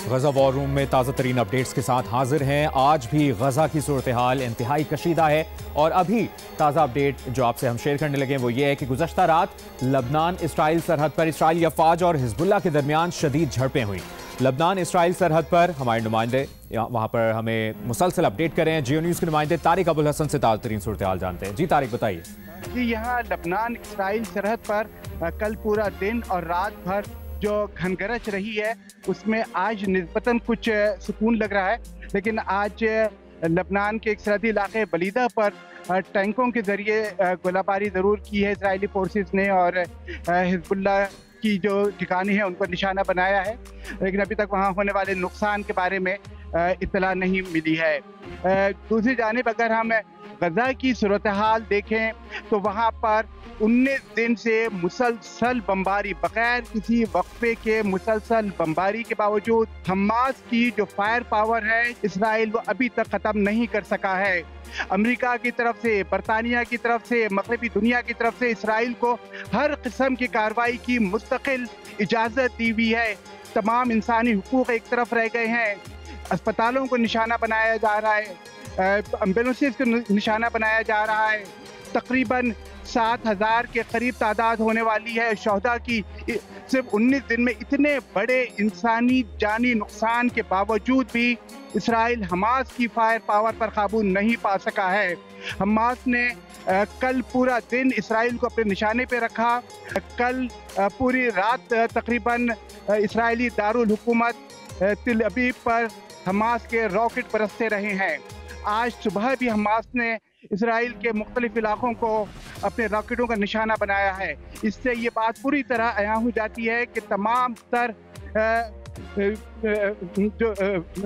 गजा war room में ताज़ा तरीन अपडेट्स के साथ हाजिर हैं। आज भी गजा की सूरत हाल इंतहाई कशीदा है और अभी ताज़ा अपडेट जो आपसे हम शेयर करने लगे वो ये है कि गुज़श्ता रात लबनान इसराइल सरहद पर इसराइली अफवाज और हिजबुल्लाह के दरमियान शदीद झड़पें हुई। लबनान इसराइल सरहद पर हमारे नुमाइंदे वहाँ पर हमें मुसलसल अपडेट करें। जियो न्यूज़ के नुमाइंदे तारिक अबुल हसन से ताज़ा तरीन सूरत हाल जानते हैं। जी तारिक, बताइए। जी, यहाँ लबनान इसराइल सरहद पर कल पूरा दिन और रात भर जो घनगरज रही है उसमें आज निस्बतन कुछ सुकून लग रहा है, लेकिन आज लबनान के एक सरहदी इलाके बलीदा पर टैंकों के जरिए गोलाबारी ज़रूर की है इसराइली फोर्सेस ने और हिजबुल्लाह की जो ठिकाने हैं उनको निशाना बनाया है, लेकिन अभी तक वहाँ होने वाले नुकसान के बारे में इत्तला नहीं मिली है। दूसरी जानिब अगर हम गजा की सूरत हाल देखें तो वहाँ पर 19 दिन से मुसलसल बमबारी, बगैर किसी वक्फे के मुसलसल बमबारी के बावजूद हमास की जो फायर पावर है इसराइल वो अभी तक ख़त्म नहीं कर सका है। अमेरिका की तरफ से, बरतानिया की तरफ से, मगरबी दुनिया की तरफ से इसराइल को हर किस्म की कार्रवाई की मुस्तकिल इजाज़त दी हुई है। तमाम इंसानी हुकूक एक तरफ रह गए हैं, अस्पतालों को निशाना बनाया जा रहा है, एम्बुलेंसेस को निशाना बनाया जा रहा है। तकरीबन 7,000 के करीब तादाद होने वाली है शहदा की। सिर्फ 19 दिन में इतने बड़े इंसानी जानी नुकसान के बावजूद भी इसराइल हमास की फायर पावर पर काबू नहीं पा सका है। हमास ने कल पूरा दिन इसराइल को अपने निशाने पे रखा। कल पूरी रात तकरीबन इसराइली दारुल हुकूमत तिल अबीब पर हमास के रॉकेट बरसते रहे हैं। आज सुबह भी हमास ने इसराइल के मुख्तलिफ इलाकों को अपने रॉकेटों का निशाना बनाया है। इससे ये बात पूरी तरह अयां हो जाती है कि तमाम तर जो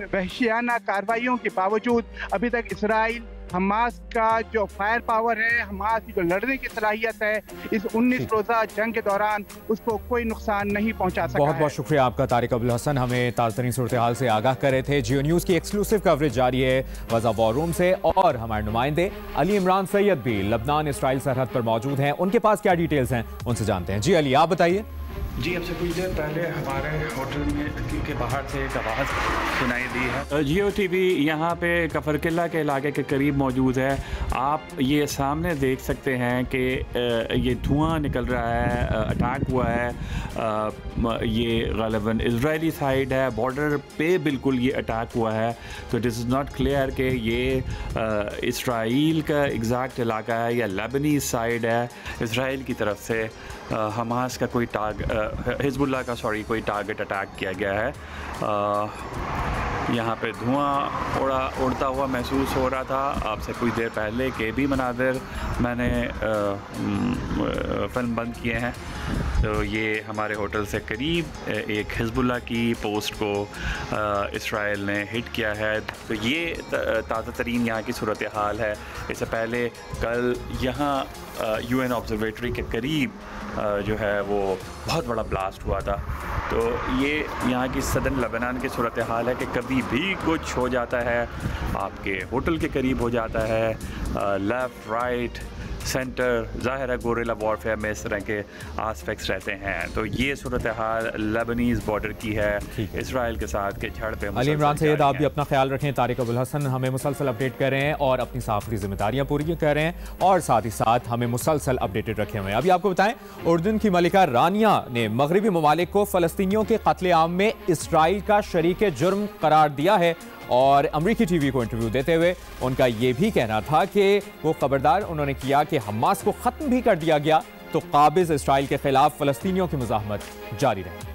वहशियाना कार्रवाइयों के बावजूद अभी तक इसराइल हमास का जो फायर पावर है, हमास की जो लड़ने की सलाहियत है, इस 19 रोज़ा जंग के दौरान उसको कोई नुकसान नहीं पहुंचा सका। बहुत बहुत शुक्रिया आपका तारिक अबुल हसन, हमें ताज़ा तरीन सूरत हाल से आगाह कर रहे थे। जियो न्यूज़ की एक्सक्लूसिव कवरेज जारी है गजा वॉर रूम से और हमारे नुमाइंदे अली इमरान सैयद भी लबनान इसराइल सरहद पर मौजूद हैं। उनके पास क्या डिटेल्स हैं उनसे जानते हैं। जी अली, आप बताइए। जी, अब से कुछ देर पहले हमारे होटल में के बाहर से एक आवाज़ सुनाई दी है। जियो टीवी यहाँ पे कफरकिल्ला के इलाके के करीब मौजूद है। आप ये सामने देख सकते हैं कि ये धुआं निकल रहा है, अटैक हुआ है। ये ग़ालिबन इजरायली साइड है, बॉर्डर पे बिल्कुल ये अटैक हुआ है। तो इट इज़ नॉट क्लियर कि ये इसराइल का एग्जैक्ट इलाका है या लेबनीज़ साइड है। इसराइल की तरफ से हमास का कोई हिजबुल्लाह का कोई टारगेट अटैक किया गया है। यहाँ पे धुआं उड़ता हुआ महसूस हो रहा था। आपसे कुछ देर पहले के भी मनाज़िर मैंने फिल्म बंद किए हैं। तो ये हमारे होटल से करीब एक हिजबुल्लाह की पोस्ट को इसराइल ने हिट किया है। तो ये ताज़ा तरीन यहाँ की सूरत हाल है। इससे पहले कल यहाँ UN ऑब्जर्वेटरी के करीब जो है वो बहुत बड़ा ब्लास्ट हुआ था। तो ये यहाँ की सदर्न लेबनान की सूरत हाल है कि कभी भी कुछ हो जाता है, आपके होटल के करीब हो जाता है, लेफ़्ट राइट सेंटर, ज़ाहिर है गोरिल्ला वॉरफेयर में इस तरह के आस्पेक्ट्स रहते हैं। तो ये सूरत हाल लेबनीज़ बॉर्डर की है इसराइल के साथ के झड़पें। अली इमरान सैयद, आप भी अपना ख्याल रखें। तारिक अबुल हसन हमें मुसलसल अपडेट कर रहे हैं और अपनी सहाफ़ती जिम्मेदारियां पूरी कर रहे हैं और साथ ही साथ हमें मुसलसल अपडेटेड रखे हुए हैं। अभी आपको बताएं, उर्दन की मलिका रानिया ने मगरबी ममालिक को फ़लस्तीनियों के कत्ले-आम में इसराइल का शरीक जुर्म करार दिया है और अमरीकी टीवी को इंटरव्यू देते हुए उनका ये भी कहना था कि वो खबरदार उन्होंने किया कि हमास को ख़त्म भी कर दिया गया तो काबिज़ इसराइल के खिलाफ फ़लस्तीनियों की मुज़ाहमत जारी रहे।